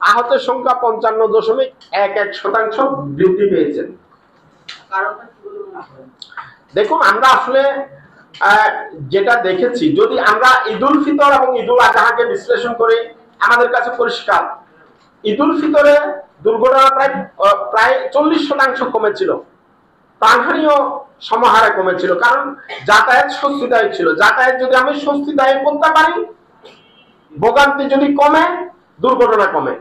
আহতের সংখ্যা 55.11% বৃদ্ধি পেয়েছে। দেখুন, আমরা আসলে যেটা দেখেছি, যদি আমরা ঈদুল ফিতর এবং ঈদুল আজহাকে বিশ্লেষণ করি, আমাদের কাছে পরিষ্কার ঈদুল ফিতরে দুর্ঘটনা প্রায় 40% কমেছিল, প্রাণহানিও সমাহারে কমেছিল, কারণ যাতায়াত স্বস্তিদায়ক ছিল। যাতায়াত যদি আমি স্বস্তিদায়ক করতে পারি, ভোগান্তি যদি কমে, দুর্ঘটনা কমে।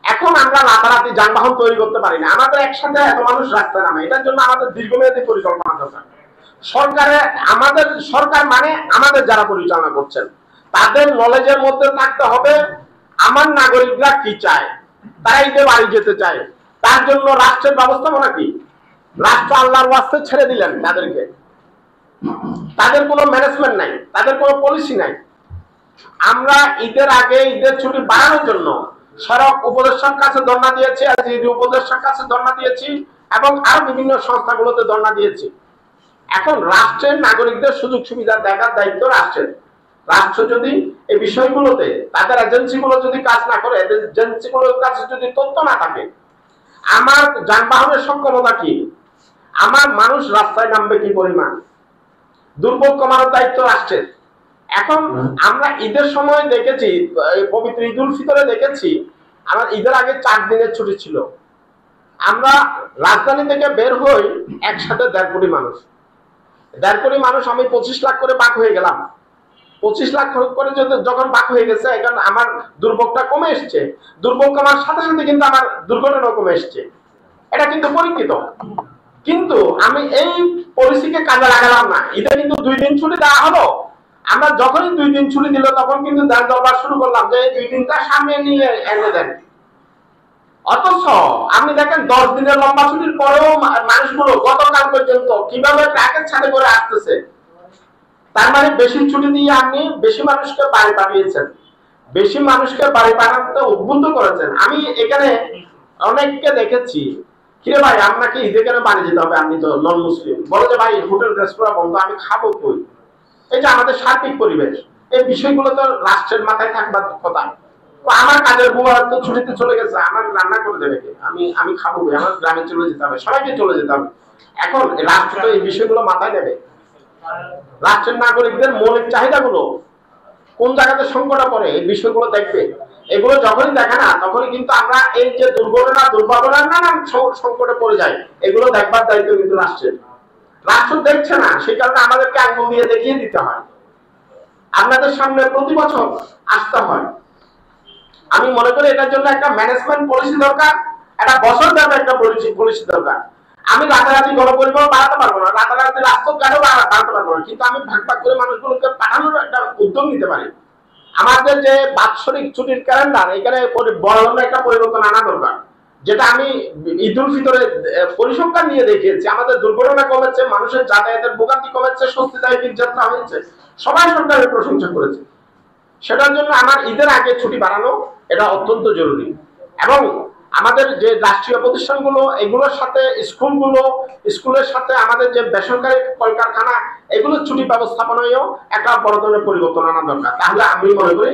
এখন আমরা রাতারাতি যানবাহন তৈরি করতে পারি না, আমাদের একসাথে এত মানুষ রাস্তায় নামে, এটার জন্য আমাদের দীর্ঘমেয়াদী পরিকল্পনা দরকার। সরকার মানে আমাদের যারা পরিচালনা করছেন, তাদের নলেজের মধ্যে থাকতে হবে আমার নাগরিকরা কি চায়, তারা ঈদে বাড়ি যেতে চায়, তার জন্য রাষ্ট্রের ব্যবস্থাপনা কি। রাষ্ট্র আল্লাহর ওয়াস্তে ছেড়ে দিলেন তাদেরকে, তাদের কোনো ম্যানেজমেন্ট নাই, তাদের কোনো পলিসি নাই। আমরা ঈদের আগে ঈদের ছুটি বাড়ানোর জন্য সড়ক উপদেষ্টার কাছে ধর্ণা দিয়েছি, উপদেষ্টার কাছে ধর্ণা দিয়েছি, এবং আরো বিভিন্ন সংস্থাগুলোতে ধর্ণা দিয়েছি। এখন রাষ্ট্রের নাগরিকদের সুযোগ সুবিধা দেখার দায়িত্ব রাষ্ট্রের। রাষ্ট্র যদি এই বিষয়গুলোতে তাদের এজেন্সিগুলো যদি কাজ না করে, এজেন্সিগুলোর কাছে যদি তথ্য না থাকে, আমার যানবাহনের সক্ষমতা কি, আমার মানুষ রাস্তায় নামবে কি পরিমাণ, দুর্ভোগ কমানোর দায়িত্ব রাষ্ট্রের। এখন আমরা ঈদের সময় দেখেছি, পবিত্র ঈদুল ফিতরে দেখেছি, আমার ঈদের আগে 4 দিনের ছুটি ছিল। আমরা রাজধানী থেকে বের হই একসাথে 1.5 কোটি মানুষ। 1.5 কোটি মানুষ, আমি 25 লাখ করে বাক হয়ে গেলাম। 25 লাখ করে যখন বাক হয়ে গেছে, এখন আমার দুর্ভোগটা কমে এসছে। দুর্ভোগ কমার সাথে সাথে কিন্তু আমার দুর্ঘটনাও কমে এসছে, এটা কিন্তু পরীক্ষিত। কিন্তু আমি এই পলিসিকে কাজে লাগালাম না। ঈদে কিন্তু 2 দিন ছুটি দেওয়া হলো, আমরা যখনই 2 দিন ছুটি দিল তখন কিন্তু দান দরবার শুরু করলাম যে 2 দিনটা সামনে নিয়ে এনে দেন। অথচ আপনি দেখেন 10 দিনের লম্বা ছুটির পরেও মানুষগুলো গতকাল পর্যন্ত কিভাবে ট্রাকের ছাদে করে আসতেছে। তার মানে বেশি ছুটি দিয়ে আপনি বেশি মানুষকে বাড়ি পাঠিয়েছেন, বেশি মানুষকে বাড়ি পাঠাতে উদ্বুদ্ধ করেছেন। আমি এখানে অনেককে দেখেছি, কিরে ভাই আপনাকে ঈদে কেন বাড়ি যেতে হবে, আপনি তো নন মুসলিম। বলে যে ভাই হোটেল রেস্তোরাঁ বন্ধ, আমি খাবো কই। এই যে আমাদের সার্বিক পরিবেশ, এই বিষয়গুলো তো রাষ্ট্রের মাথায় থাকবার কথা। আমার কাজের বুয়া তো ছুটিতে চলে গেছে, আমার রান্না করে দেবে কে, আমি খাবো কই, আমার গ্রামে চলে যেতে হবে, সবাইকে চলে যেতে হবে। এখন রাষ্ট্র তো এই বিষয়গুলো মাথায় নেবে। রাষ্ট্রের নাগরিকদের মৌলিক চাহিদাগুলো কোন জায়গাতে সংকটে পড়ে, এই বিষয়গুলো দেখবে। এগুলো যখনই দেখে না, তখনই কিন্তু আমরা এই যে দুর্ঘটনার নানান সংকটে পড়ে যাই। এগুলো দেখবার দায়িত্ব কিন্তু রাষ্ট্রের। রাষ্ট্র দেখছে না, সেই কারণে আমাদেরকে আঙুল দিয়ে দেখিয়ে দিতে হয়, আপনাদের সামনে প্রতি বছর আসতে হয়। আমি মনে করি এটার জন্য একটা ম্যানেজমেন্ট পলিসি দরকার, একটা বছর ব্যাপী একটা পলিসি দরকার। আমি রাতারাতি গণপরিবহন বাড়াতে পারবো না, রাতারাতি রাস্তাঘাটও বাড়াতে পারবো না, কিন্তু আমি ভাগ ভাগ করে মানুষগুলোকে পাঠানোর একটা উদ্যোগ নিতে পারি। আমাদের যে বাৎসরিক ছুটির ক্যালেন্ডার, এখানে বড় ধরনের একটা পরিবর্তন আনা দরকার। যেটা আমি ঈদুল ফিতরে পরিসংখ্যান নিয়ে দেখিয়েছি, আমাদের দুর্ঘটনা কমেছে, মানুষের যাতায়াতের ভোগান্তি কমেছে, স্বস্তিদায়ক যাত্রা হয়েছে, সবাই সরকারের প্রশংসা করেছে। সেটার জন্য আমার ঈদের আগে ছুটি বাড়ানো এটা অত্যন্ত জরুরি। এবং আমাদের যে রাষ্ট্রীয় প্রতিষ্ঠানগুলো, এগুলোর সাথে স্কুলের সাথে আমাদের যে বেসরকারি কলকারখানা, এগুলোর ছুটি ব্যবস্থাপনায়ও একটা বড় ধরনের পরিবর্তন আনা দরকার। তাহলে আমি মনে করি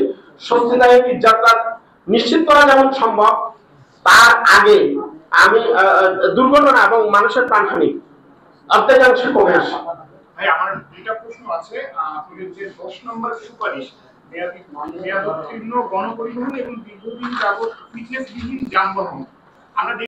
স্বস্তিদায়ক যাত্রা নিশ্চিত করা যেমন সম্ভব, তার আগে আমি দুর্ঘটনা এবং মানুষের প্রাণহানি অর্ধেকাংশে কমে আসে। ভাই, আমার দুইটা প্রশ্ন আছে। আপনাদের যে 10 নম্বর সুপারিশ, মেয়াদোত্তীর্ণ গণপরিবহন এবং দীর্ঘদিন যাবত ফিটনেসবিহীন যানবাহন, আমরা